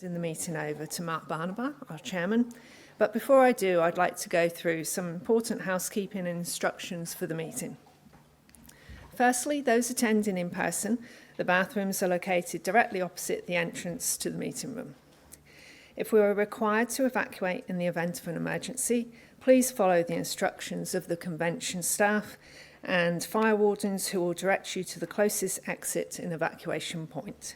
In the meeting over to Mark Barnaby, our chairman. But before I do, I'd like to go through some important housekeeping and instructions for the meeting. Firstly, those attending in person, the bathrooms are located directly opposite the entrance to the meeting room. If we are required to evacuate in the event of an emergency, please follow the instructions of the convention staff and fire wardens who will direct you to the closest exit and evacuation point.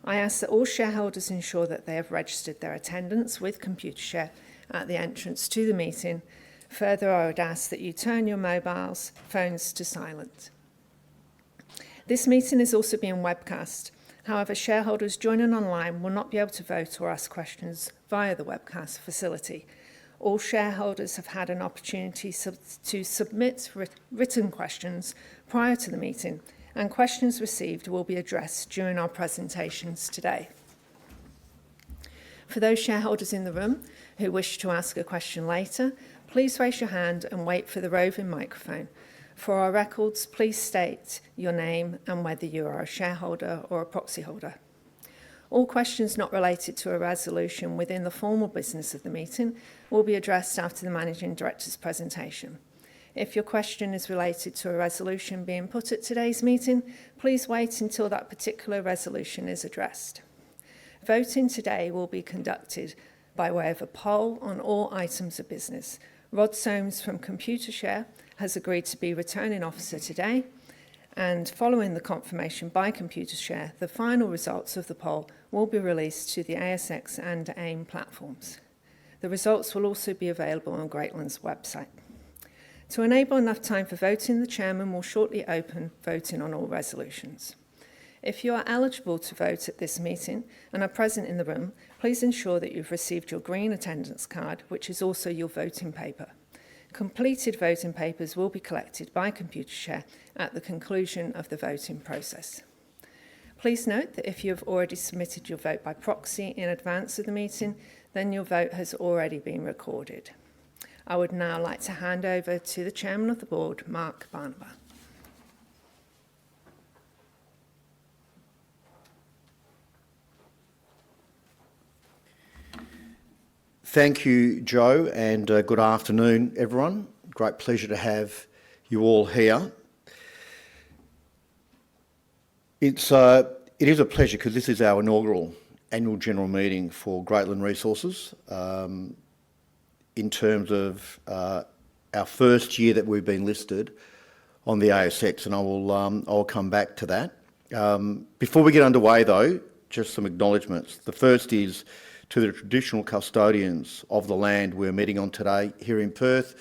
I ask that all shareholders ensure that they have registered their attendance with Computershare at the entrance to the meeting. Further, I would ask that you turn your mobile phones to silent. This meeting is also being webcast. However, shareholders joining online will not be able to vote or ask questions via the webcast facility. All shareholders have had an opportunity to submit written questions prior to the meeting, and questions received will be addressed during our presentations today. For those shareholders in the room who wish to ask a question later, please raise your hand and wait for the roving microphone. For our records, please state your name and whether you are a shareholder or a proxy holder. All questions not related to a resolution within the formal business of the meeting will be addressed after the Managing Director's presentation. If your question is related to a resolution being put at today's meeting, please wait until that particular resolution is addressed. Voting today will be conducted by way of a poll on all items of business. Rod Soames from Computershare has agreed to be returning officer today, and following the confirmation by Computershare, the final results of the poll will be released to the ASX and AIM platforms. The results will also be available on Greatland's website. To enable enough time for voting, the chairman will shortly open voting on all resolutions. If you are eligible to vote at this meeting and are present in the room, please ensure that you've received your green attendance card, which is also your voting paper. Completed voting papers will be collected by Computershare at the conclusion of the voting process. Please note that if you have already submitted your vote by proxy in advance of the meeting, then your vote has already been recorded. I would now like to hand over to the Chairman of the Board, Mark Barnaby. Thank you, Joe, and good afternoon, everyone. Great pleasure to have you all here. It is a pleasure because this is our inaugural annual general meeting for Greatland Resources. In terms of our first year that we've been listed on the ASX, and I'll come back to that. Before we get underway, though, just some acknowledgements. The first is to the traditional custodians of the land we're meeting on today here in Perth,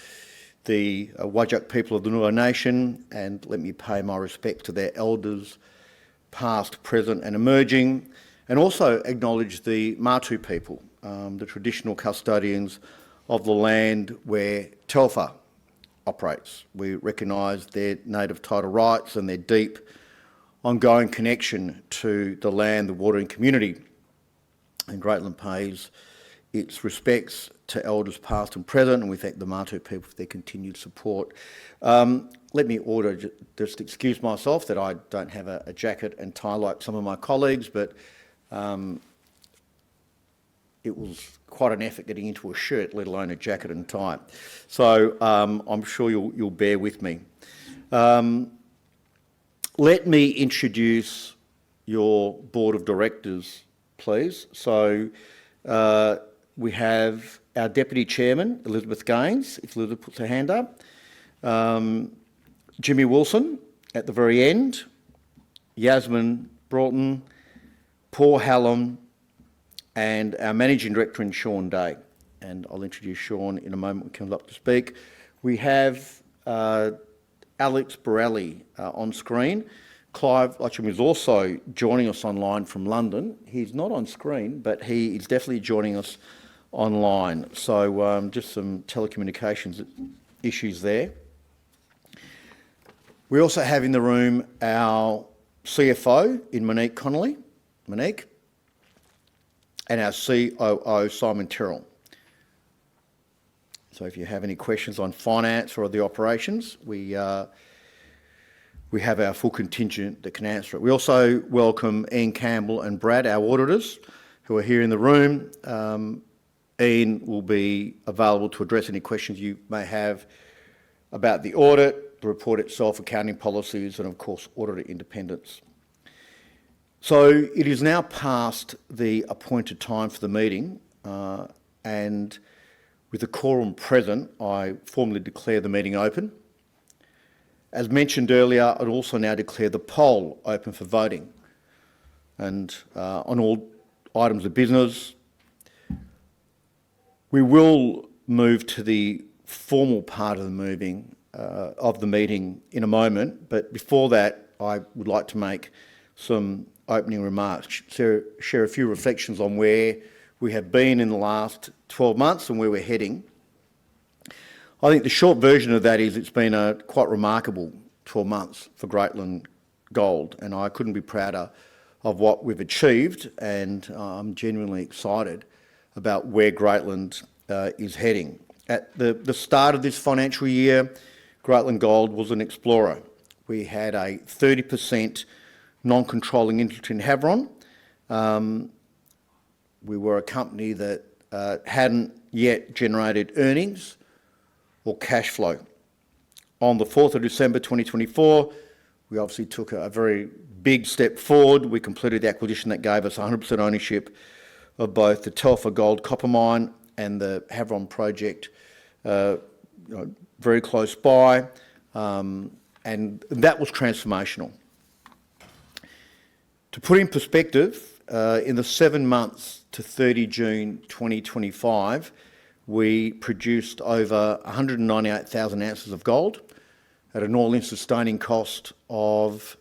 the Whadjuk people of the Noongar Nation, and let me pay my respect to their elders, past, present and emerging, and also acknowledge the Matu people, the traditional custodians of the land where Telfer operates. We recognise their native title rights and their deep ongoing connection to the land, the water and community. And Greatland pays its respects to elders past and present, and we thank the Matu people for their continued support. Let me just excuse myself that I don't have a jacket and tie like some of my colleagues, but it was quite an effort getting into a shirt, let alone a jacket and tie. So I'm sure you'll bear with me. Let me introduce your board of directors, please. So we have our Deputy Chairman, Elizabeth Gaines, if Elizabeth puts her hand up. Jimmy Wilson at the very end. Yasmin Broughton, Paul Hallam, and our Managing Director in Sean Day. And I'll introduce Sean in a moment when he comes up to speak. We have Alex Borelli on screen. Clive Lutcham is also joining us online from London. He's not on screen, but he is definitely joining us online. So just some telecommunications issues there. We also have in the room our CFO in Monique Connolly. Monique. And our COO, Simon Tyrrell. So if you have any questions on finance or the operations, we have our full contingent that can answer it. We also welcome Ian Campbell and Brad, our auditors, who are here in the room. Ian will be available to address any questions you may have about the audit, the report itself, accounting policies, and of course auditor independence. So it is now past the appointed time for the meeting, and with the quorum present, I formally declare the meeting open. As mentioned earlier, I'd also now declare the poll open for voting. And on all items of business, we will move to the formal part of the meeting in a moment. But before that, I would like to make some opening remarks, share a few reflections on where we have been in the last 12 months and where we're heading. I think the short version of that is it's been a quite remarkable 12 months for Greatland Gold, and I couldn't be prouder of what we've achieved, and I'm genuinely excited about where Greatland is heading. At the start of this financial year, Greatland Gold was an explorer. We had a 30% non-controlling interest in Havron. We were a company that hadn't yet generated earnings or cash flow. On the 4th of December 2024, we obviously took a very big step forward. We completed the acquisition that gave us 100% ownership of both the Telfer gold copper mine and the Havron project very close by, and that was transformational. To put in perspective, in the 7 months to 30 June 2025, we produced over 198,000 ounces of gold at an all-in sustaining cost of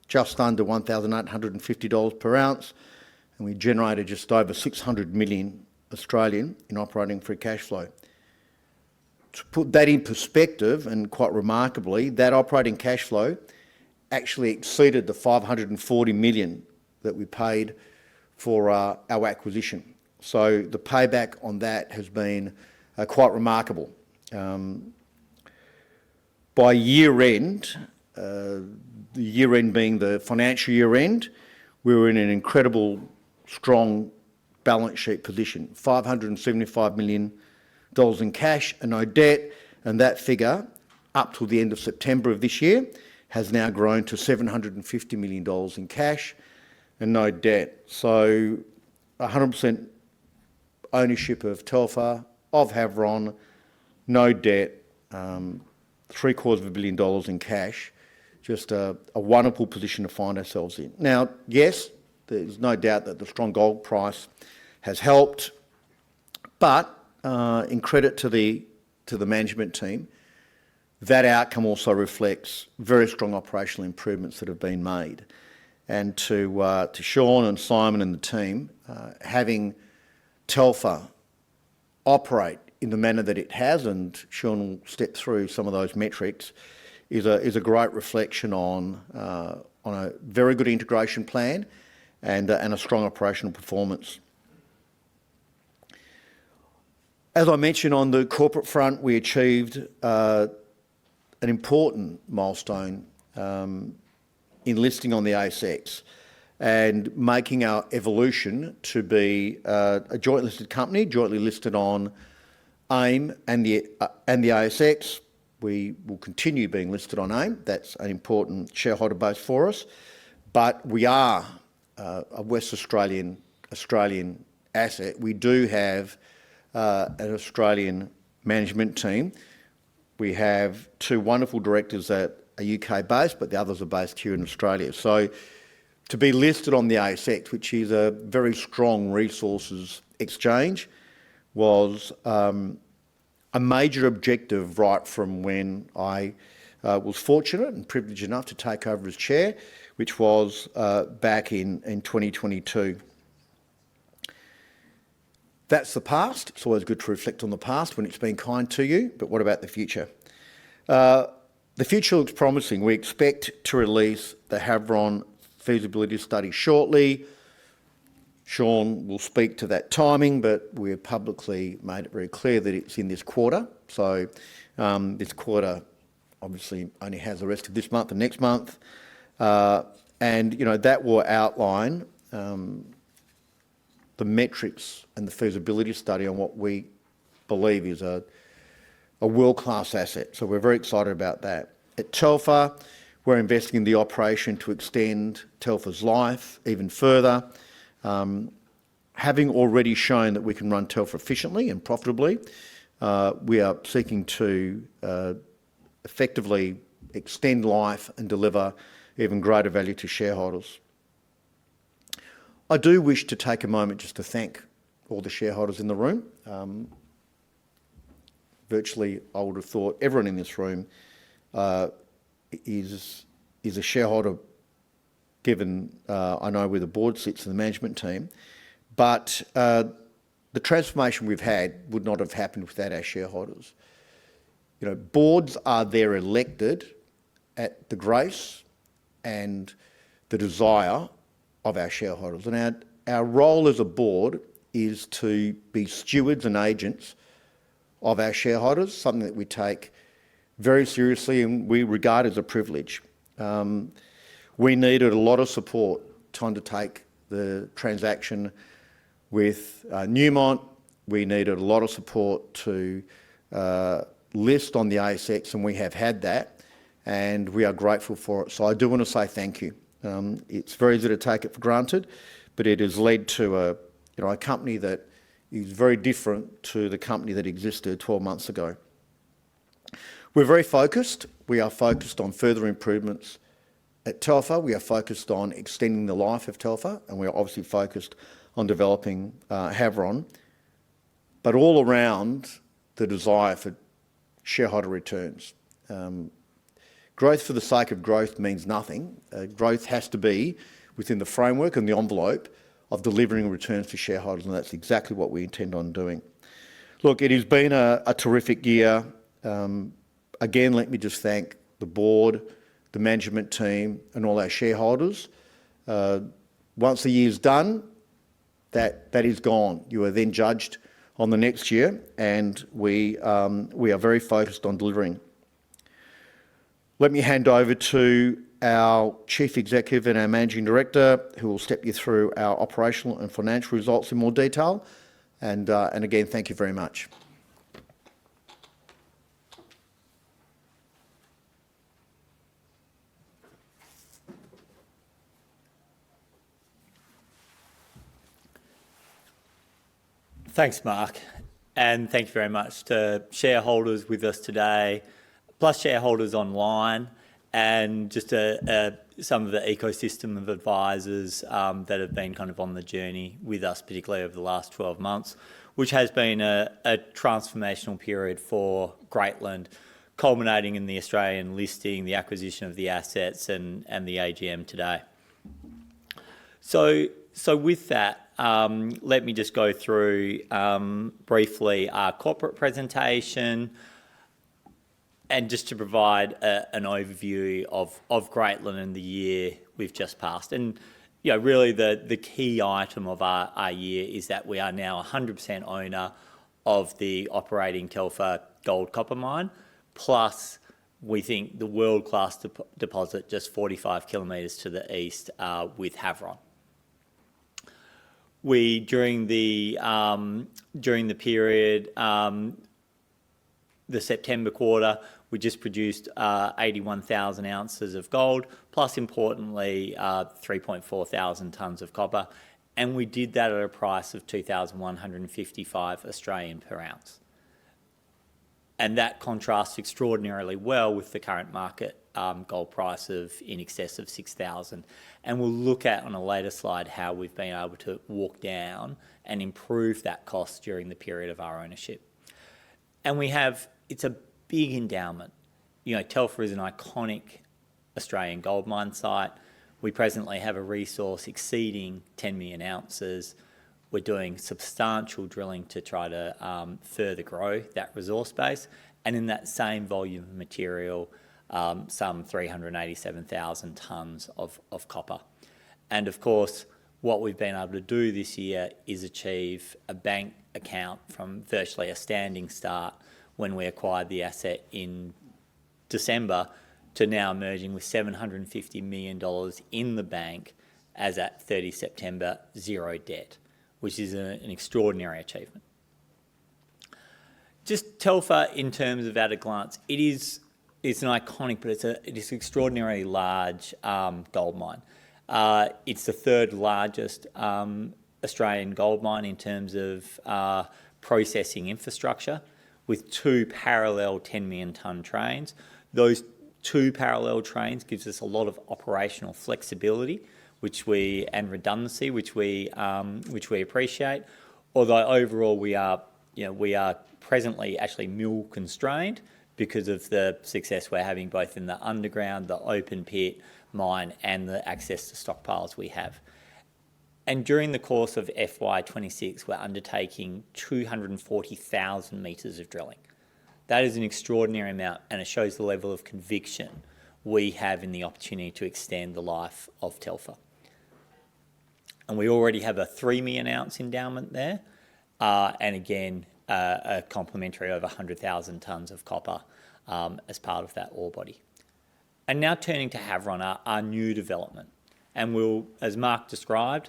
just under $1,850 per ounce, and we generated just over 600 million Australian in operating free cash flow. To put that in perspective, and quite remarkably, that operating cash flow actually exceeded the 540 million that we paid for our acquisition. So the payback on that has been quite remarkable. By year end, the year end being the financial year end, we were in an incredible, strong balance sheet position, $575 million in cash and no debt, and that figure, up till the end of September of this year, has now grown to $750 million in cash and no debt. So 100% ownership of Telfer, of Havron, no debt, $750 million in cash. Just a wonderful position to find ourselves in. Now, yes, there's no doubt that the strong gold price has helped, but in credit to the management team, that outcome also reflects very strong operational improvements that have been made. And to Sean and Simon and the team, having Telfer operate in the manner that it has, and Sean will step through some of those metrics, is a great reflection on a very good integration plan and a strong operational performance. As I mentioned, on the corporate front, we achieved an important milestone in listing on the ASX and making our evolution to be a joint listed company, jointly listed on AIM and the ASX. We will continue being listed on AIM. That's an important shareholder base for us. But we are a West Australian asset. We do have an Australian management team. We have two wonderful directors that are UK based, but the others are based here in Australia. So to be listed on the ASX, which is a very strong resources exchange, was a major objective right from when I was fortunate and privileged enough to take over as chair, which was back in 2022. That's the past. It's always good to reflect on the past when it's been kind to you, but what about the future? The future looks promising. We expect to release the Havron feasibility study shortly. Sean will speak to that timing, but we have publicly made it very clear that it's in this quarter. So this quarter obviously only has the rest of this month and next month. And, you know, that will outline the metrics and the feasibility study on what we believe is a world-class asset. So we're very excited about that. At Telfer, we're investing in the operation to extend Telfer's life even further. Having already shown that we can run Telfer efficiently and profitably, we are seeking to effectively extend life and deliver even greater value to shareholders. I do wish to take a moment just to thank all the shareholders in the room. Virtually, I would have thought everyone in this room is a shareholder, given I know where the board sits and the management team, but the transformation we've had would not have happened without our shareholders. You know, boards are there elected at the grace and the desire of our shareholders. And our role as a board is to be stewards and agents of our shareholders, something that we take very seriously and we regard as a privilege. We needed a lot of support to undertake the transaction with Newmont. We needed a lot of support to list on the ASX, and we have had that, and we are grateful for it. So I do want to say thank you. It's very easy to take it for granted, but it has led to a company that is very different to the company that existed 12 months ago. We're very focused. We are focused on further improvements at Telfer. We are focused on extending the life of Telfer, and we are obviously focused on developing Havron, but all around the desire for shareholder returns. Growth for the sake of growth means nothing. Growth has to be within the framework and the envelope of delivering returns to shareholders, and that's exactly what we intend on doing. Look, it has been a terrific year. Again, let me just thank the board, the management team, and all our shareholders. Once the year's done, that is gone. You are then judged on the next year, and we are very focused on delivering. Let me hand over to our Chief Executive and our Managing Director, who will step you through our operational and financial results in more detail. And again, thank you very much. Thanks, Mark, and thank you very much to shareholders with us today, plus shareholders online, and just some of the ecosystem of advisors that have been kind of on the journey with us, particularly over the last 12 months, which has been a transformational period for Greatland, culminating in the Australian listing, the acquisition of the assets, and the AGM today. So with that, let me just go through briefly our corporate presentation, and just to provide an overview of Greatland and the year we've just passed. And really the key item of our year is that we are now 100% owner of the operating Telfer gold copper mine, plus we think the world-class deposit just 45 kilometres to the east with Havron. We, during the period, the September quarter, we just produced 81,000 ounces of gold, plus importantly 3.4 thousand tonnes of copper, and we did that at a price of 2,155 Australian per ounce. And that contrasts extraordinarily well with the current market gold price of in excess of 6,000. And we'll look at on a later slide how we've been able to walk down and improve that cost during the period of our ownership. And it's a big endowment. Telfer is an iconic Australian gold mine site. We presently have a resource exceeding 10 million ounces. We're doing substantial drilling to try to further grow that resource base. And in that same volume of material, some 387,000 tonnes of copper. And of course, what we've been able to do this year is achieve a bank account from virtually a standing start when we acquired the asset in December to now emerging with $750 million in the bank as at 30 September, zero debt, which is an extraordinary achievement. Just Telfer, in terms of at a glance, it's an iconic, but it is an extraordinarily large gold mine. It's the third largest Australian gold mine in terms of processing infrastructure, with 2 parallel 10 million tonne trains. Those 2 parallel trains gives us a lot of operational flexibility, and redundancy, which we appreciate. Although overall we are presently actually mill constrained because of the success we're having both in the underground, the open pit mine, and the access to stockpiles we have. And during the course of FY26, we're undertaking 240,000 metres of drilling. That is an extraordinary amount, and it shows the level of conviction we have in the opportunity to extend the life of Telfer. And we already have a 3 million ounce endowment there, and again, a complementary over 100,000 tonnes of copper as part of that ore body. And now turning to Havron, our new development. And we'll, as Mark described,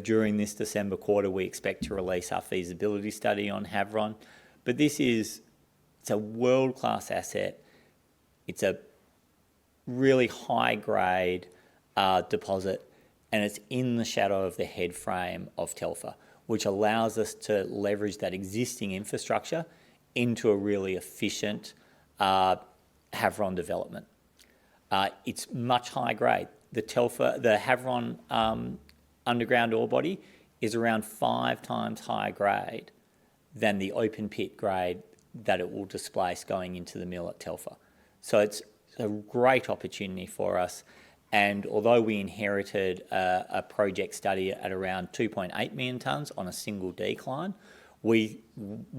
during this December quarter, we expect to release our feasibility study on Havron. But it's a world-class asset. It's a really high-grade deposit, and it's in the shadow of the head frame of Telfer, which allows us to leverage that existing infrastructure into a really efficient Havron development. It's much higher grade. The Havron underground ore body is around 5 times higher grade than the open pit grade that it will displace going into the mill at Telfer. So it's a great opportunity for us. And although we inherited a project study at around 2.8 million tonnes on a single decline, we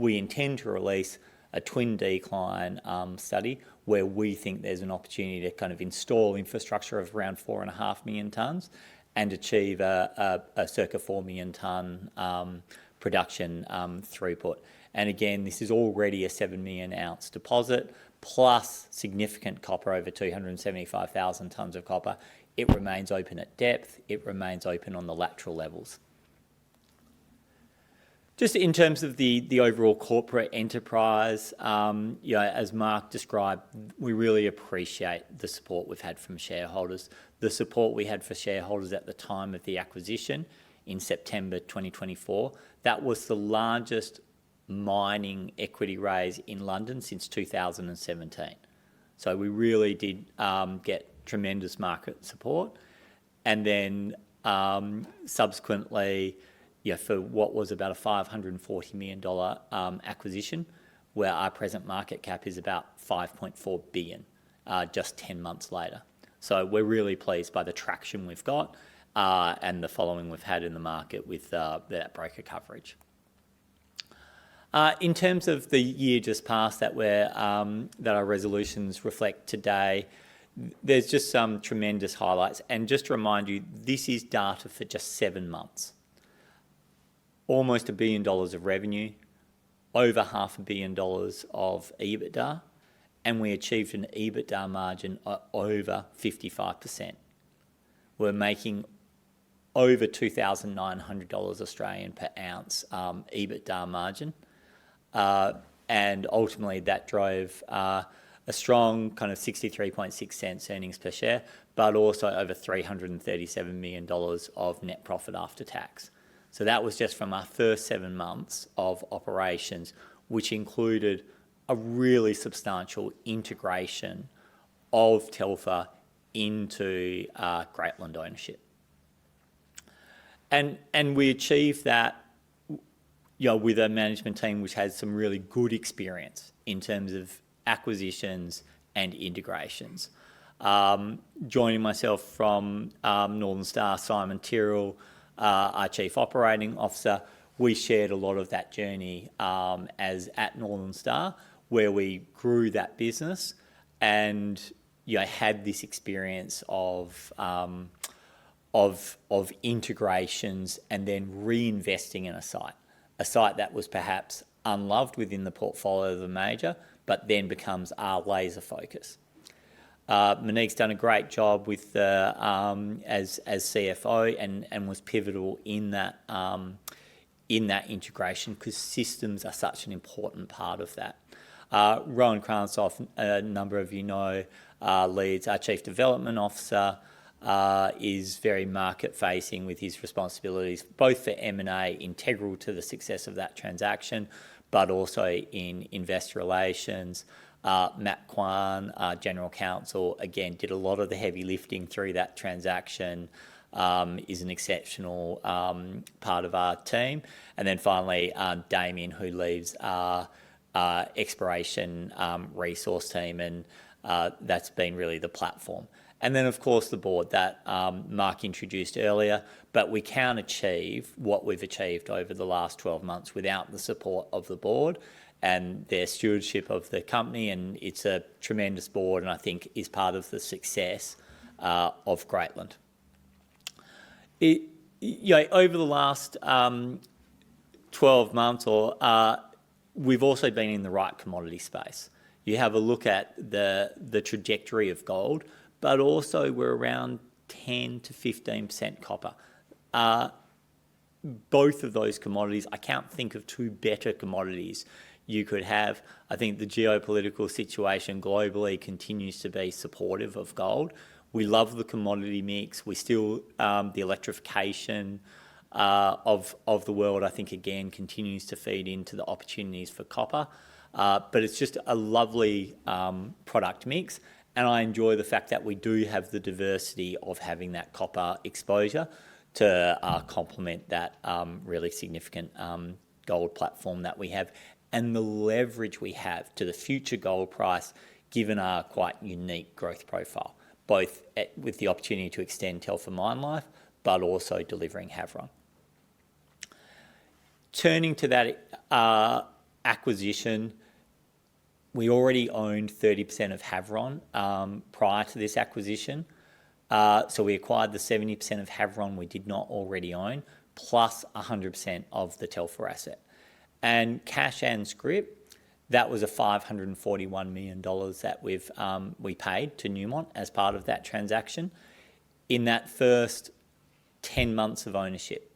intend to release a twin decline study where we think there's an opportunity to kind of install infrastructure of around 4.5 million tonnes and achieve a circa 4 million tonne production throughput. And again, this is already a 7 million ounce deposit, plus significant copper, over 275,000 tonnes of copper. It remains open at depth. It remains open on the lateral levels. Just in terms of the overall corporate enterprise, as Mark described, we really appreciate the support we've had from shareholders. The support we had for shareholders at the time of the acquisition in September 2024, that was the largest mining equity raise in London since 2017. So we really did get tremendous market support. And then subsequently, for what was about a $540 million acquisition, where our present market cap is about $5.4 billion just 10 months later. So we're really pleased by the traction we've got and the following we've had in the market with that broker coverage. In terms of the year just past that our resolutions reflect today, there's just some tremendous highlights. And just to remind you, this is data for just 7 months. Almost $1 billion of revenue, over $500 million of EBITDA, and we achieved an EBITDA margin of over 55%. We're making over 2,900 Australian dollars per ounce EBITDA margin. And ultimately that drove a strong kind of 63.6 cents earnings per share, but also over $337 million of net profit after tax. So that was just from our first 7 months of operations, which included a really substantial integration of Telfer into Greatland ownership. And we achieved that with a management team which has some really good experience in terms of acquisitions and integrations. Joining myself from Northern Star, Simon Tyrrell, our Chief Operating Officer, we shared a lot of that journey as at Northern Star, where we grew that business and had this experience of integrations and then reinvesting in a site that was perhaps unloved within the portfolio of the major, but then becomes our laser focus. Monique's done a great job with as CFO and was pivotal in that in that integration, because systems are such an important part of that. Rowan Kransoff, a number of you know, leads our Chief Development Officer, is very market-facing with his responsibilities, both for M&A, integral to the success of that transaction, but also in investor relations. Matt Kwan, our General Counsel, again, did a lot of the heavy lifting through that transaction, is an exceptional part of our team. And then finally, Damien, who leads our exploration resource team, and that's been really the platform. And then, of course, the board that Mark introduced earlier, but we can't achieve what we've achieved over the last 12 months without the support of the board and their stewardship of the company, and it's a tremendous board, and I think is part of the success of Greatland. Over the last 12 months, we've also been in the right commodity space. You have a look at the trajectory of gold, but also we're around 10 to 15% copper. Both of those commodities, I can't think of two better commodities you could have. I think the geopolitical situation globally continues to be supportive of gold. We love the commodity mix. We still, the electrification of the world, I think, again, continues to feed into the opportunities for copper. But it's just a lovely product mix. And I enjoy the fact that we do have the diversity of having that copper exposure to complement that really significant gold platform that we have, and the leverage we have to the future gold price, given our quite unique growth profile, both with the opportunity to extend Telfer mine life, but also delivering Havron. Turning to that acquisition, we already owned 30% of Havron prior to this acquisition. So we acquired the 70% of Havron we did not already own, plus 100% of the Telfer asset. And cash and scrip, that was a $541 million that we paid to Newmont as part of that transaction. In that first 10 months of ownership,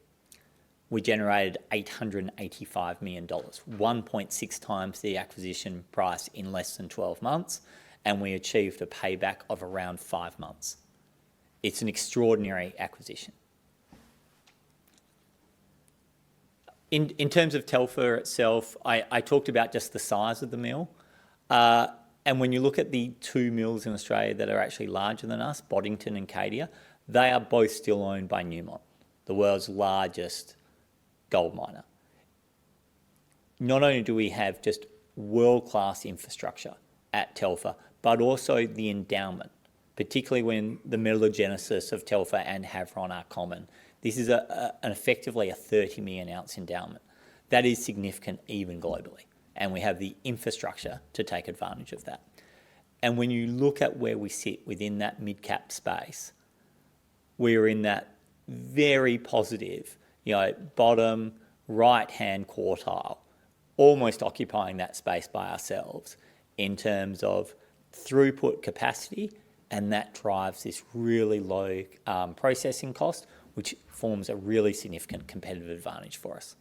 we generated $885 million, 1.6 times the acquisition price in less than 12 months, and we achieved a payback of around 5 months. It's an extraordinary acquisition. In terms of Telfer itself, I talked about just the size of the mill. And when you look at the two mills in Australia that are actually larger than us, Boddington and Cadia, they are both still owned by Newmont, the world's largest gold miner. Not only do we have just world-class infrastructure at Telfer, but also the endowment, particularly when the metallogenesis of Telfer and Havron are common. This is effectively a 30 million ounce endowment. That is significant even globally, and we have the infrastructure to take advantage of that. And when you look at where we sit within that mid-cap space, we're in that very positive, bottom right-hand quartile, almost occupying that space by ourselves in terms of throughput capacity, and that drives this really low processing cost, which forms a really significant competitive advantage for us.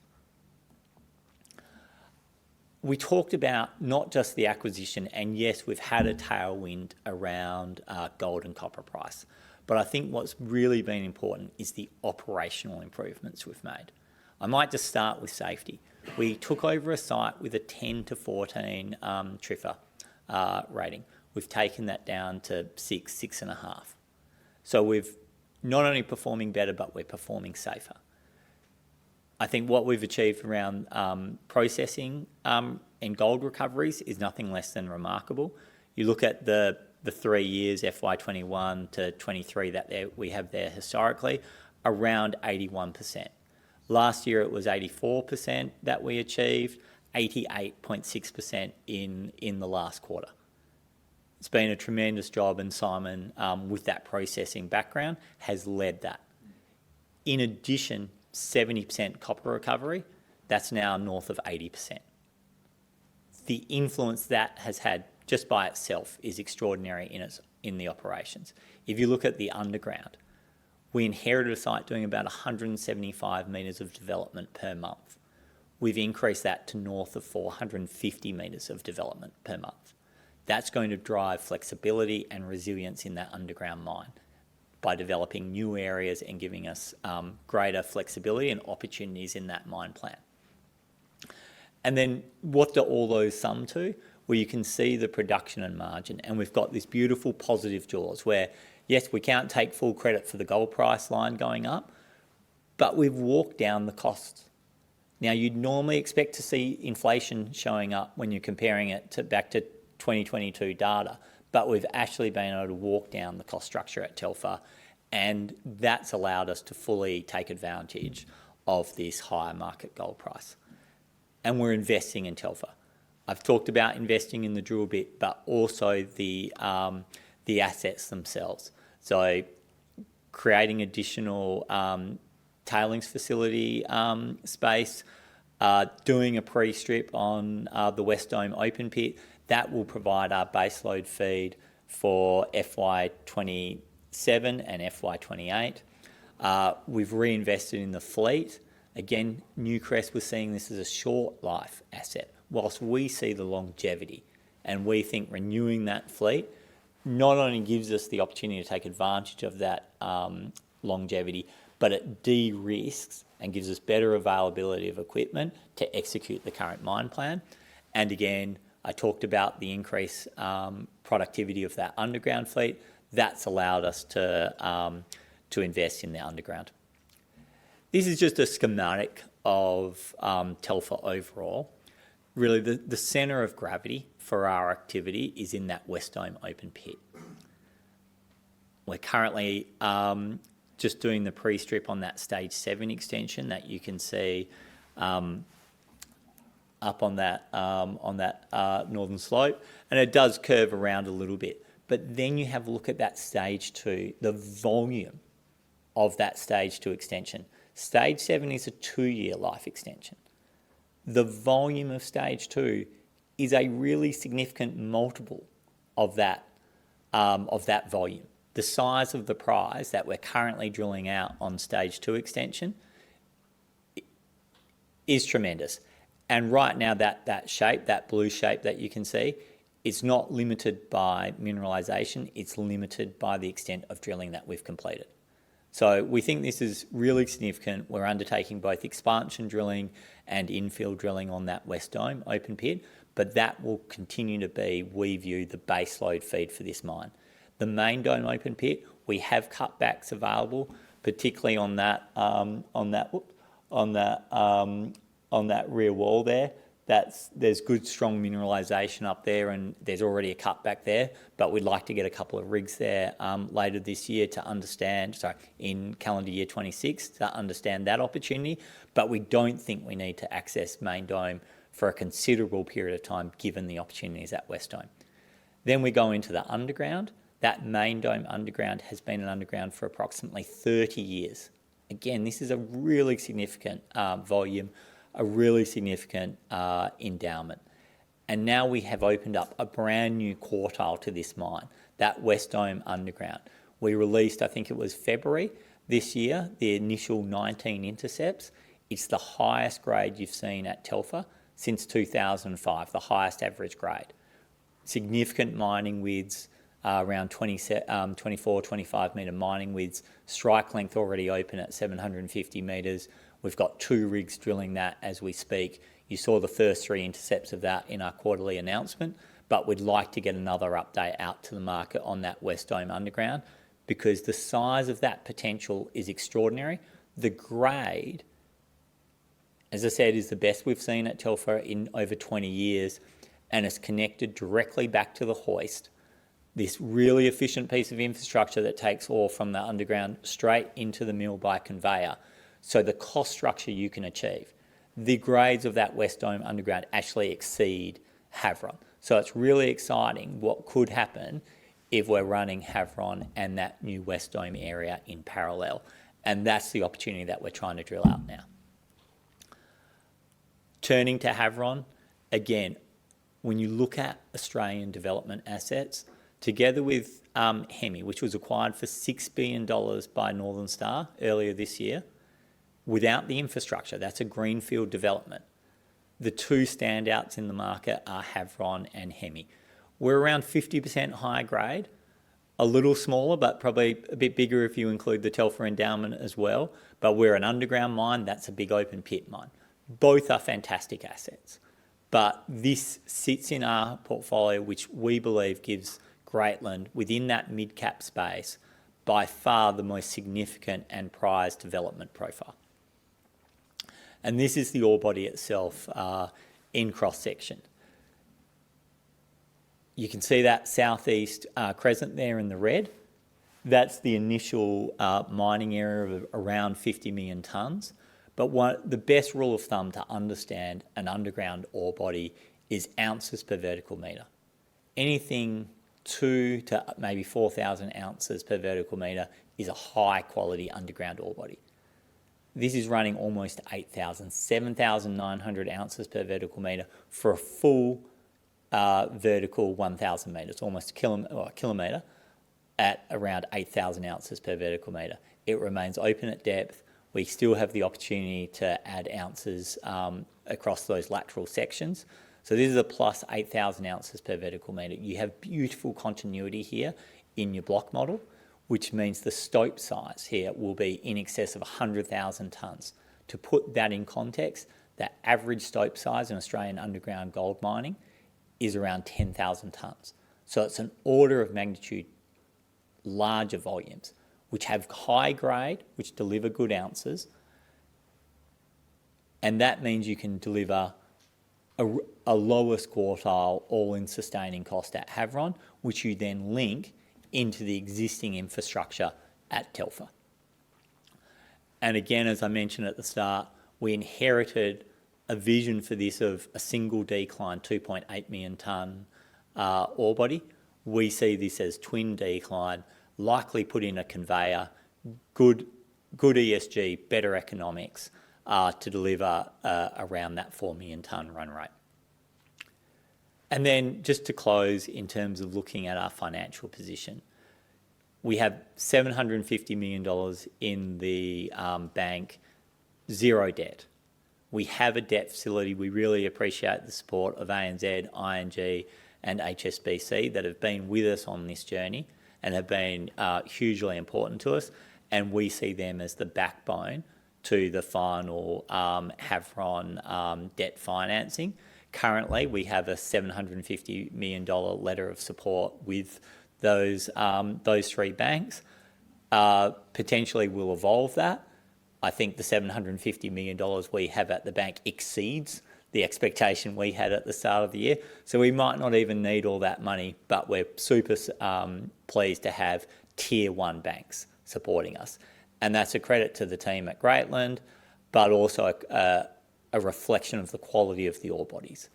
We talked about not just the acquisition, and yes, we've had a tailwind around gold and copper price, but I think what's really been important is the operational improvements we've made. I might just start with safety. We took over a site with a 10 to 14 TRIFR rating. We've taken that down to 6.5. So we've not only performing better, but we're performing safer. I think what we've achieved around processing and gold recoveries is nothing less than remarkable. You look at the 3 years, FY21 to 23, that we have there historically, around 81%. Last year it was 84% that we achieved, 88.6% in the last quarter. It's been a tremendous job, and Simon, with that processing background, has led that. In addition, 70% copper recovery, that's now north of 80%. The influence that has had just by itself is extraordinary in the operations. If you look at the underground, we inherited a site doing about 175 metres of development per month. we've increased that to north of 450 metres of development per month. That's going to drive flexibility and resilience in that underground mine by developing new areas and giving us greater flexibility and opportunities in that mine plan. And then what do all those sum to? Well, you can see the production and margin, and we've got this beautiful positive jaws where, yes, we can't take full credit for the gold price line going up, but we've walked down the costs. Now, you'd normally expect to see inflation showing up when you're comparing it back to 2022 data, but we've actually been able to walk down the cost structure at Telfer, and that's allowed us to fully take advantage of this higher market gold price. And we're investing in Telfer. I've talked about investing in the drill bit, but also the assets themselves. So creating additional tailings facility space, doing a pre-strip on the West Dome open pit, that will provide our baseload feed for FY27 and FY28. We've reinvested in the fleet. Again, Newcrest was seeing this as a short life asset, whilst we see the longevity, and we think renewing that fleet not only gives us the opportunity to take advantage of that longevity, but it de-risks and gives us better availability of equipment to execute the current mine plan. And again, I talked about the increased productivity of that underground fleet. That's allowed us to invest in the underground. This is just a schematic of Telfer overall. Really, the centre of gravity for our activity is in that West Dome open pit. We're currently just doing the pre-strip on that stage 7 extension that you can see up on that northern slope, and it does curve around a little bit. But then you have a look at that stage 2, the volume of that stage 2 extension. Stage 7 is a 2-year life extension. The volume of stage 2 is a really significant multiple of that volume. The size of the prize that we're currently drilling out on stage 2 extension is tremendous. And right now that shape, that blue shape that you can see, it's not limited by mineralisation, it's limited by the extent of drilling that we've completed. So we think this is really significant. We're undertaking both expansion drilling and infill drilling on that West Dome open pit, but that will continue to be, we view, the base load feed for this mine. The main dome open pit, we have cutbacks available, particularly on that rear wall there. There's good strong mineralisation up there, and there's already a cutback there, but we'd like to get a couple of rigs there later this year to understand, in calendar year 26, to understand that opportunity. But we don't think we need to access main dome for a considerable period of time, given the opportunities at West Dome. Then we go into the underground. That main dome underground has been an underground for approximately 30 years. Again, this is a really significant volume, a really significant endowment. And now we have opened up a brand new quartile to this mine, that West Dome underground. We released, I think it was February this year, the initial 19 intercepts. It's the highest grade you've seen at Telfer since 2005, the highest average grade. Significant mining widths, around 24, 25 metre mining widths, strike length already open at 750 metres. We've got 2 rigs drilling that as we speak. You saw the first 3 intercepts of that in our quarterly announcement, but we'd like to get another update out to the market on that West Dome underground, because the size of that potential is extraordinary. The grade, as I said, is the best we've seen at Telfer in over 20 years, and it's connected directly back to the hoist. This really efficient piece of infrastructure that takes ore from the underground straight into the mill by conveyor. So the cost structure you can achieve. The grades of that West Dome underground actually exceed Havron. So it's really exciting what could happen if we're running Havron and that new West Dome area in parallel. And that's the opportunity that we're trying to drill out now. Turning to Havron, again, when you look at Australian development assets, together with Hemi, which was acquired for $6 billion by Northern Star earlier this year, without the infrastructure, that's a greenfield development. The two standouts in the market are Havron and Hemi. We're around 50% higher grade, a little smaller, but probably a bit bigger if you include the Telfer endowment as well. But we're an underground mine, that's a big open pit mine. Both are fantastic assets. But this sits in our portfolio, which we believe gives Greatland, within that mid-cap space, by far the most significant and prized development profile. And this is the ore body itself in cross-section. You can see that southeast crescent there in the red. That's the initial mining area of around 50 million tonnes. But the best rule of thumb to understand an underground ore body is ounces per vertical metre. Anything 2 to maybe 4,000 ounces per vertical metre is a high quality underground ore body. This is running almost 8,000, 7,900 ounces per vertical metre for a full vertical 1,000 metres, almost a kilometre at around 8,000 ounces per vertical metre. It remains open at depth. We still have the opportunity to add ounces across those lateral sections. So this is a plus 8,000 ounces per vertical metre. You have beautiful continuity here in your block model, which means the stope size here will be in excess of 100,000 tonnes. To put that in context, the average stope size in Australian underground gold mining is around 10,000 tonnes. So it's an order of magnitude larger volumes, which have high grade, which deliver good ounces. And that means you can deliver a lowest quartile all-in sustaining cost at Havron, which you then link into the existing infrastructure at Telfer. And again, as I mentioned at the start, we inherited a vision for this of a single decline, 2.8 million tonne ore body. We see this as twin decline, likely put in a conveyor, good ESG, better economics to deliver around that 4 million tonne run rate. And then just to close in terms of looking at our financial position, we have $750 million in the bank, zero debt. We have a debt facility. We really appreciate the support of ANZ, ING and HSBC that have been with us on this journey and have been hugely important to us. And we see them as the backbone to the final Havron debt financing. Currently, we have a $750 million letter of support with those three banks. Potentially we'll evolve that. I think the $750 million we have at the bank exceeds the expectation we had at the start of the year. So we might not even need all that money, but we're super pleased to have tier one banks supporting us. And that's a credit to the team at Greatland, but also a reflection of the quality of the ore bodies.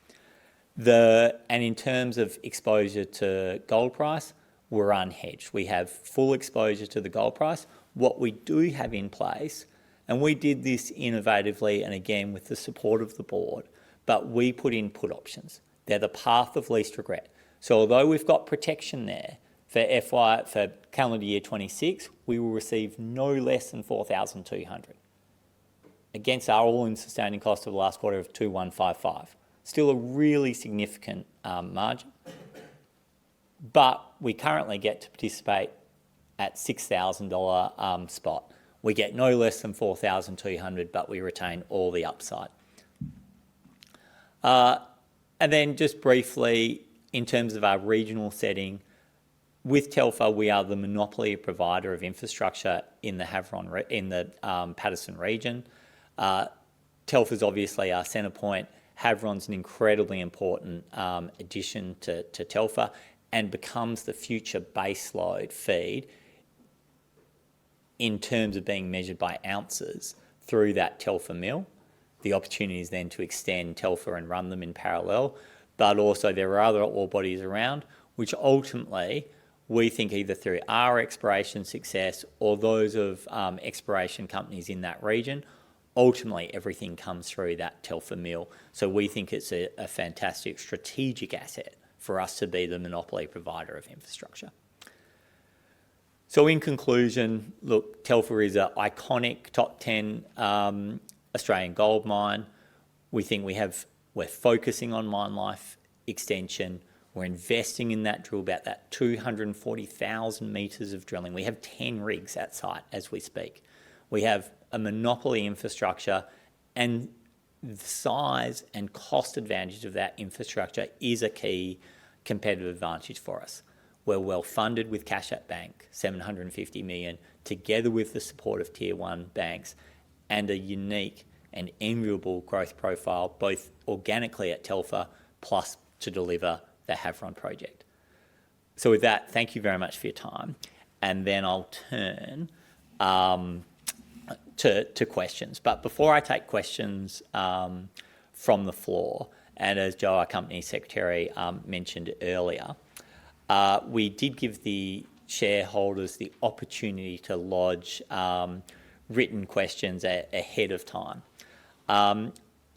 And in terms of exposure to gold price, we're unhedged. We have full exposure to the gold price. What we do have in place, and we did this innovatively and again with the support of the board, but we put in put options. They're the path of least regret. So although we've got protection there for calendar year 26, we will receive no less than 4,200 against our all-in sustaining cost of the last quarter of 2,155. Still a really significant margin. But we currently get to participate at $6,000 spot. We get no less than 4,200, but we retain all the upside. And then just briefly, in terms of our regional setting, with Telfer, we are the monopoly provider of infrastructure in the Havron, in the Paterson region. Telfer's obviously our centre point. Havron's an incredibly important addition to Telfer and becomes the future baseload feed in terms of being measured by ounces through that Telfer mill. The opportunity is then to extend Telfer and run them in parallel, but also there are other ore bodies around which ultimately we think either through our exploration success or those of exploration companies in that region, ultimately everything comes through that Telfer mill. So we think it's a fantastic strategic asset for us to be the monopoly provider of infrastructure. So in conclusion, look, Telfer is an iconic top 10 Australian gold mine. We think we have We're focusing on mine life extension. We're investing in that drill bit, that 240,000 metres of drilling. We have 10 rigs at site as we speak. We have a monopoly infrastructure, and the size and cost advantage of that infrastructure is a key competitive advantage for us. We're well funded with cash at bank, 750 million, together with the support of tier one banks, and a unique and enviable growth profile, both organically at Telfer plus to deliver the Havron project. So with that, thank you very much for your time. And then I'll turn to questions. But before I take questions from the floor, and as Joe, our company secretary, mentioned earlier, we did give the shareholders the opportunity to lodge written questions ahead of time.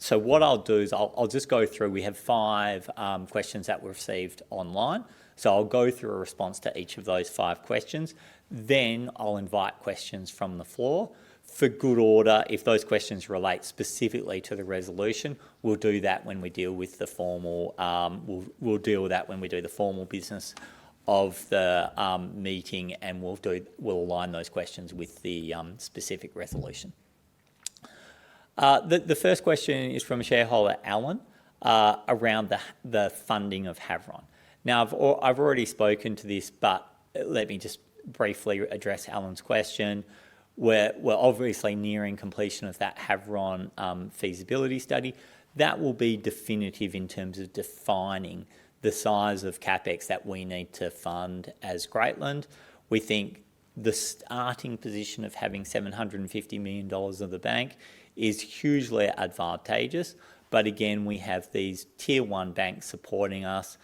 So what I'll do is I'll just go through. We have 5 questions that were received online. So I'll go through a response to each of those 5 questions. Then I'll invite questions from the floor. For good order, if those questions relate specifically to the resolution, we'll do that when we deal with the formal. We'll deal with that when we do the formal business of the meeting, and we'll align those questions with the specific resolution. The first question is from shareholder Alan around the funding of Havron. Now, I've already spoken to this, but let me just briefly address Alan's question. We're obviously nearing completion of that Havron feasibility study. That will be definitive in terms of defining the size of CapEx that we need to fund as Greatland. We think the starting position of having $750 million of the bank is hugely advantageous. But again, we have these tier one banks supporting us.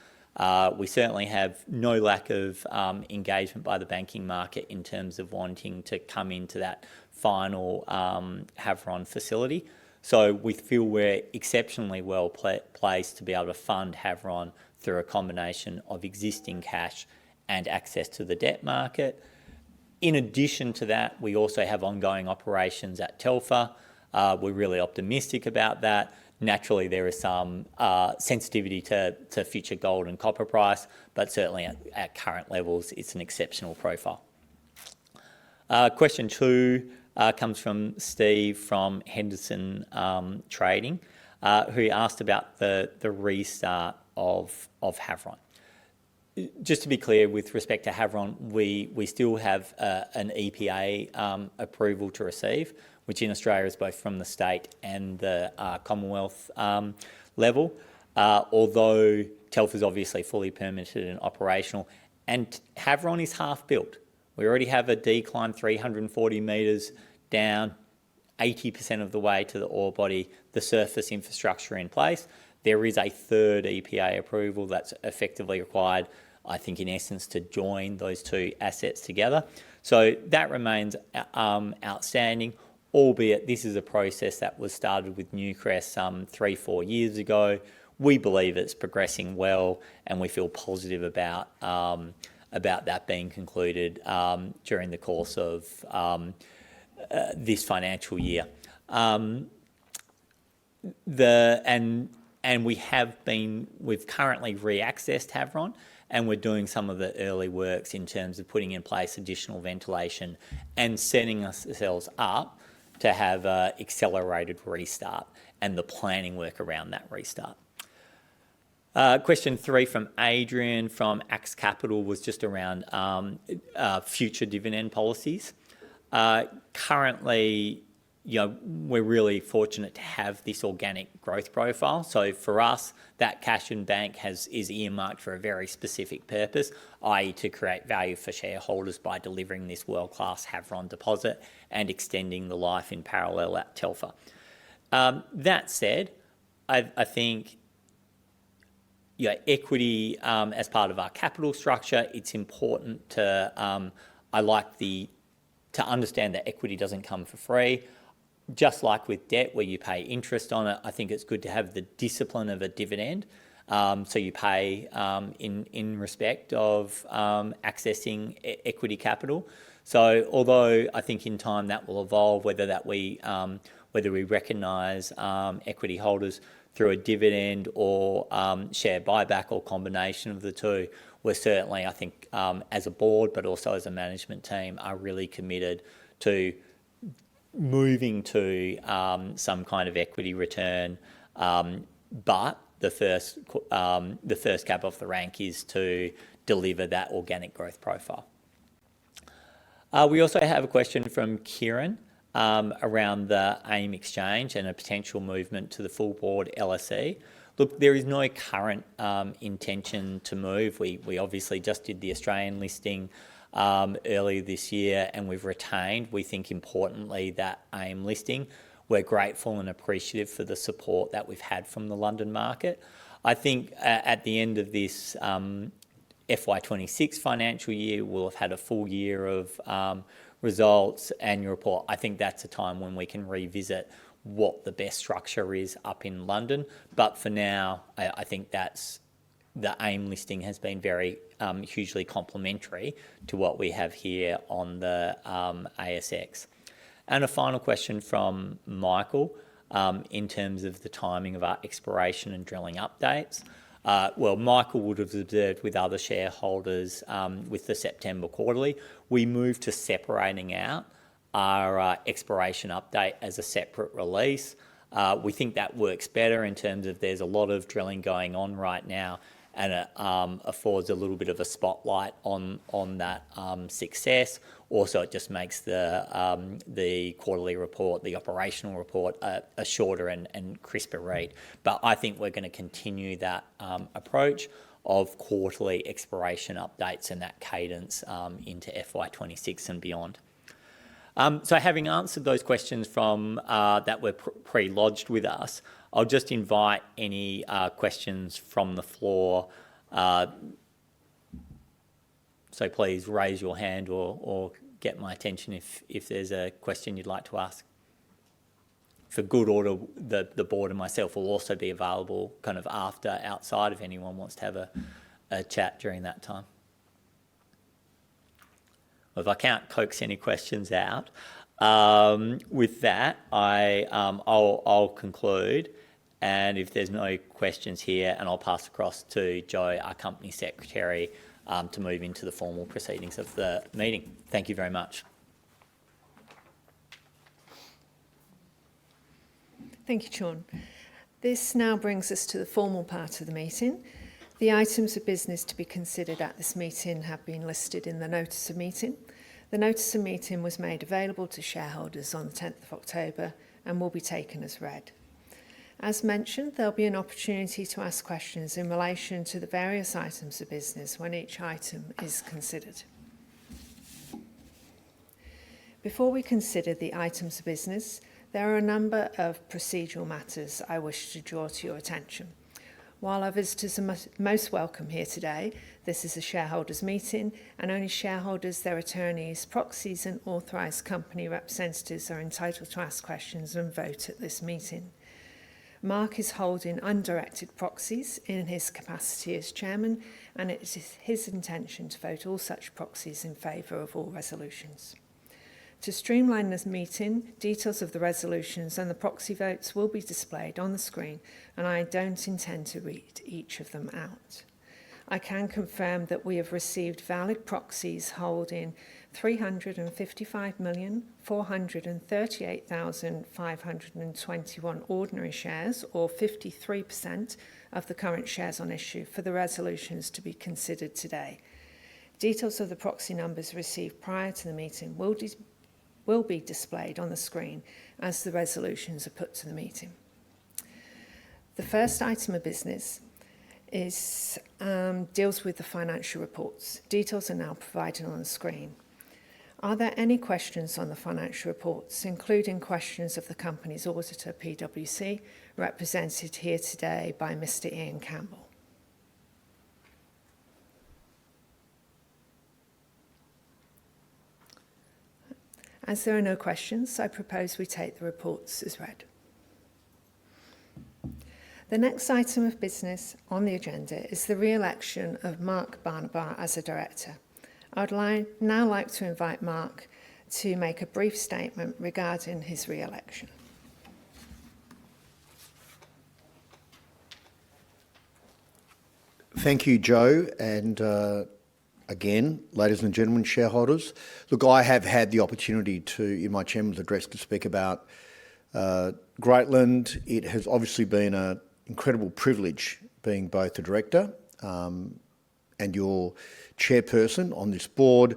We certainly have no lack of engagement by the banking market in terms of wanting to come into that final Havron facility. So we feel we're exceptionally well placed to be able to fund Havron through a combination of existing cash and access to the debt market. In addition to that, we also have ongoing operations at Telfer. We're really optimistic about that. Naturally, there is some sensitivity to future gold and copper price, but certainly at current levels, it's an exceptional profile. Question 2 comes from Steve from Henderson Trading, who asked about the restart of Havron. Just to be clear, with respect to Havron, we still have an EPA approval to receive, which in Australia is both from the state and the Commonwealth level. Although Telfer is obviously fully permitted and operational, and Havron is half built. We already have a decline 340 metres down, 80% of the way to the ore body, the surface infrastructure in place. There is a third EPA approval that's effectively required, I think, in essence, to join those two assets together. So that remains outstanding, albeit this is a process that was started with Newcrest some 3-4 years ago. We believe it's progressing well, and we feel positive about that being concluded during the course of this financial year. We've currently re-accessed Havron, and we're doing some of the early works in terms of putting in place additional ventilation and setting ourselves up to have an accelerated restart and the planning work around that restart. Question 3 from Adrian from Axe Capital was just around future dividend policies. Currently, we're really fortunate to have this organic growth profile. So for us, that cash in bank is earmarked for a very specific purpose, i.e. to create value for shareholders by delivering this world-class Havron deposit and extending the life in parallel at Telfer. That said, I think equity as part of our capital structure, it's important to understand that equity doesn't come for free. Just like with debt where you pay interest on it, I think it's good to have the discipline of a dividend. So you pay in respect of accessing equity capital. So although I think in time that will evolve, whether we recognise equity holders through a dividend or share buyback or combination of the two, we're certainly, I think, as a board, but also as a management team, are really committed to moving to some kind of equity return. But the first cab off the rank is to deliver that organic growth profile. We also have a question from Kieran around the AIM exchange and a potential movement to the full board LSE. Look, there is no current intention to move. We obviously just did the Australian listing earlier this year, and we've retained, we think importantly, that AIM listing. We're grateful and appreciative for the support that we've had from the London market. I think at the end of this FY26 financial year, we'll have had a full year of results, annual report. I think that's a time when we can revisit what the best structure is up in London. But for now, I think that's the AIM listing has been very hugely complementary to what we have here on the ASX. And a final question from Michael in terms of the timing of our exploration and drilling updates. Well, Michael would have observed with other shareholders with the September quarterly, we moved to separating out our exploration update as a separate release. We think that works better in terms of there's a lot of drilling going on right now, and it affords a little bit of a spotlight on that success. Also, it just makes the quarterly report, the operational report, a shorter and crisper read. But I think we're going to continue that approach of quarterly exploration updates and that cadence into FY26 and beyond. So having answered those questions from that were pre-lodged with us, I'll just invite any questions from the floor. So please raise your hand or get my attention if there's a question you'd like to ask. For good order, the board and myself will also be available kind of after, outside, if anyone wants to have a chat during that time. Well, if I can't coax any questions out, with that, I'll conclude. And if there's no questions here, and I'll pass across to Jo, our company secretary, to move into the formal proceedings of the meeting. Thank you very much. Thank you, Sean. This now brings us to the formal part of the meeting. The items of business to be considered at this meeting have been listed in the notice of meeting. The notice of meeting was made available to shareholders on the 10th of October and will be taken as read. As mentioned, there'll be an opportunity to ask questions in relation to the various items of business when each item is considered. Before we consider the items of business, there are a number of procedural matters I wish to draw to your attention. While our visitors are most welcome here today, this is a shareholders' meeting, and only shareholders, their attorneys, proxies and authorised company representatives are entitled to ask questions and vote at this meeting. Mark is holding undirected proxies in his capacity as chairman, and it is his intention to vote all such proxies in favour of all resolutions. To streamline this meeting, details of the resolutions and the proxy votes will be displayed on the screen, and I don't intend to read each of them out. I can confirm that we have received valid proxies holding 355,438,521 ordinary shares, or 53% of the current shares on issue, for the resolutions to be considered today. Details of the proxy numbers received prior to the meeting will be displayed on the screen as the resolutions are put to the meeting. The first item of business deals with the financial reports. Details are now provided on the screen. Are there any questions on the financial reports, including questions of the company's auditor, PwC, represented here today by Mr. Ian Campbell? As there are no questions, I propose we take the reports as read. The next item of business on the agenda is the re-election of Mark Barnabar as a director. Now like to invite Mark to make a brief statement regarding his re-election. Thank you, Joe, and again, ladies and gentlemen, shareholders. Look, I have had the opportunity to, in my chairman's address, to speak about Greatland. It has obviously been an incredible privilege being both a director and your chairperson on this board.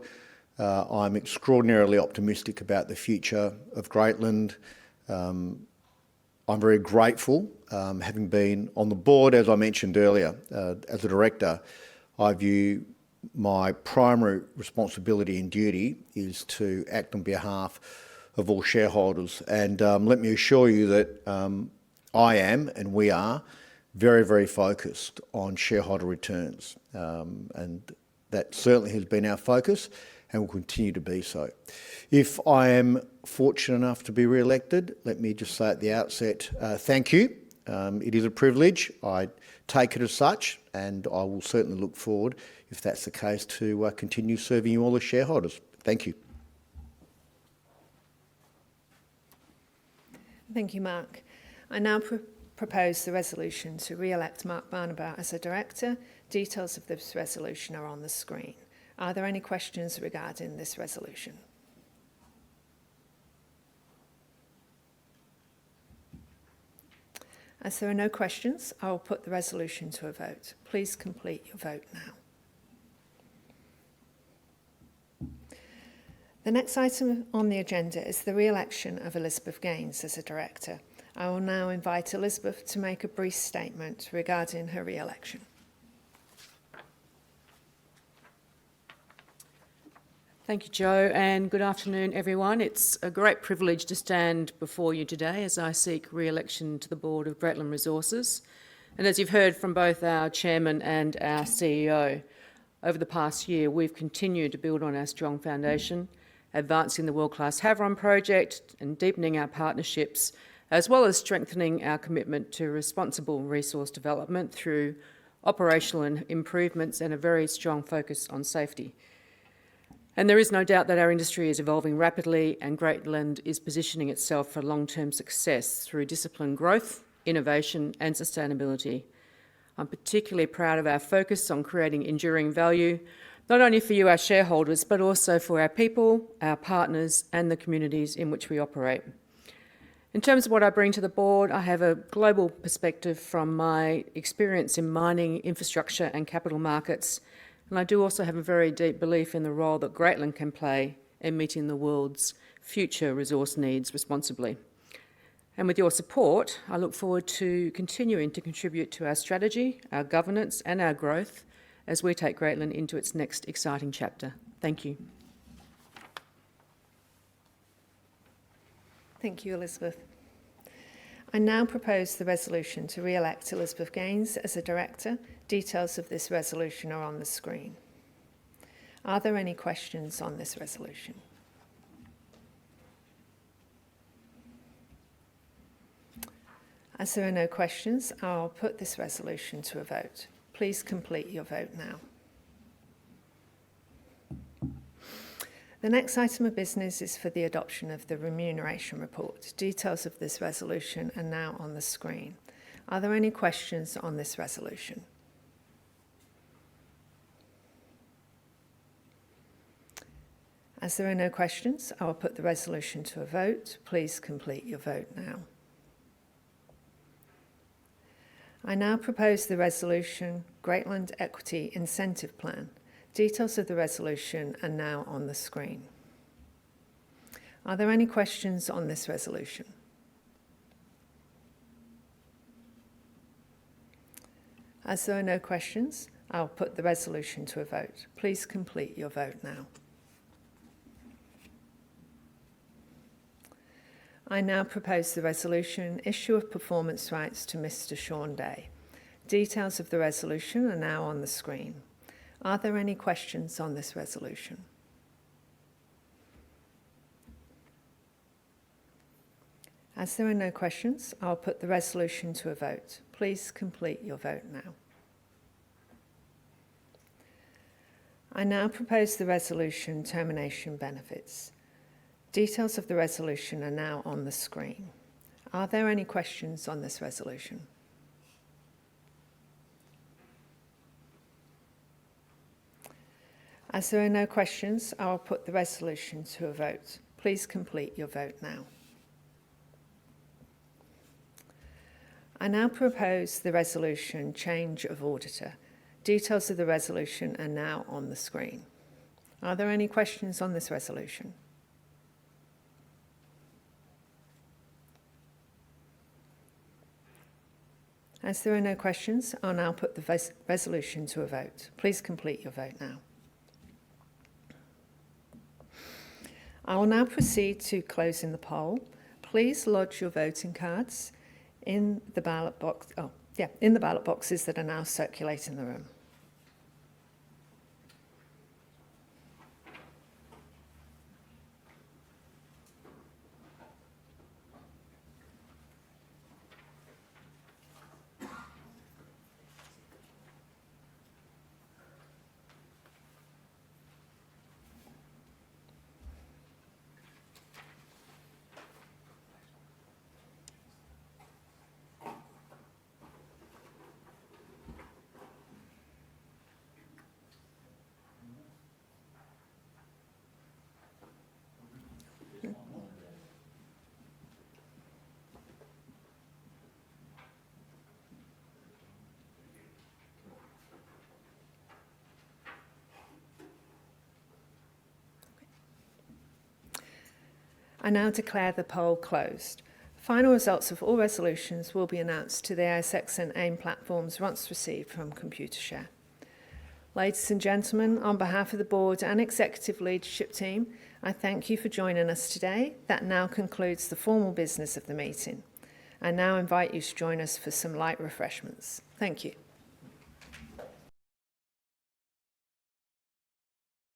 I'm extraordinarily optimistic about the future of Greatland. I'm very grateful, having been on the board, as I mentioned earlier, as a director. I view my primary responsibility and duty is to act on behalf of all shareholders. And let me assure you that I am, and we are, very, very focused on shareholder returns. And that certainly has been our focus and will continue to be so. If I am fortunate enough to be re-elected, let me just say at the outset, thank you. It is a privilege. I take it as such, and I will certainly look forward, if that's the case, to continue serving you all as shareholders. Thank you. Thank you, Mark. I now propose the resolution to re-elect Mark Barnabout as a director. Details of this resolution are on the screen. Are there any questions regarding this resolution? As there are no questions, I will put the resolution to a vote. Please complete your vote now. The next item on the agenda is the re-election of Elizabeth Gaines as a director. I will now invite Elizabeth to make a brief statement regarding her re-election. Thank you, Joe, and good afternoon, everyone. It's a great privilege to stand before you today as I seek re-election to the board of Greatland Resources. And as you've heard from both our chairman and our CEO, over the past year, we've continued to build on our strong foundation, advancing the world-class Havron project and deepening our partnerships, as well as strengthening our commitment to responsible resource development through operational improvements and a very strong focus on safety. And there is no doubt that our industry is evolving rapidly, and Greatland is positioning itself for long-term success through disciplined growth, innovation and sustainability. I'm particularly proud of our focus on creating enduring value, not only for you, our shareholders, but also for our people, our partners and the communities in which we operate. In terms of what I bring to the board, I have a global perspective from my experience in mining, infrastructure and capital markets. And I do also have a very deep belief in the role that Greatland can play in meeting the world's future resource needs responsibly. And with your support, I look forward to continuing to contribute to our strategy, our governance and our growth as we take Greatland into its next exciting chapter. Thank you. Thank you, Elizabeth. I now propose the resolution to re-elect Elizabeth Gaines as a director. Details of this resolution are on the screen. Are there any questions on this resolution? As there are no questions, I'll put this resolution to a vote. Please complete your vote now. The next item of business is for the adoption of the remuneration report. Details of this resolution are now on the screen. Are there any questions on this resolution? As there are no questions, I will put the resolution to a vote. Please complete your vote now. I now propose the resolution Greatland Equity Incentive Plan. Details of the resolution are now on the screen. Are there any questions on this resolution? As there are no questions, I'll put the resolution to a vote. Please complete your vote now. I now propose the resolution issue of performance rights to Mr. Sean Day. Details of the resolution are now on the screen. Are there any questions on this resolution? As there are no questions, I'll put the resolution to a vote. Please complete your vote now. I now propose the resolution termination benefits. Details of the resolution are now on the screen. Are there any questions on this resolution? As there are no questions, I will put the resolution to a vote. Please complete your vote now. I now propose the resolution change of auditor. Details of the resolution are now on the screen. Are there any questions on this resolution? As there are no questions, I'll now put the resolution to a vote. Please complete your vote now. I will now proceed to closing the poll. Please lodge your voting cards in the ballot box. In the ballot boxes that are now circulating the room. I now declare the poll closed. Final results of all resolutions will be announced to the ASX and AIM platforms once received from Computershare. Ladies and gentlemen, on behalf of the board and executive leadership team, I thank you for joining us today. That now concludes the formal business of the meeting. I now invite you to join us for some light refreshments. Thank you.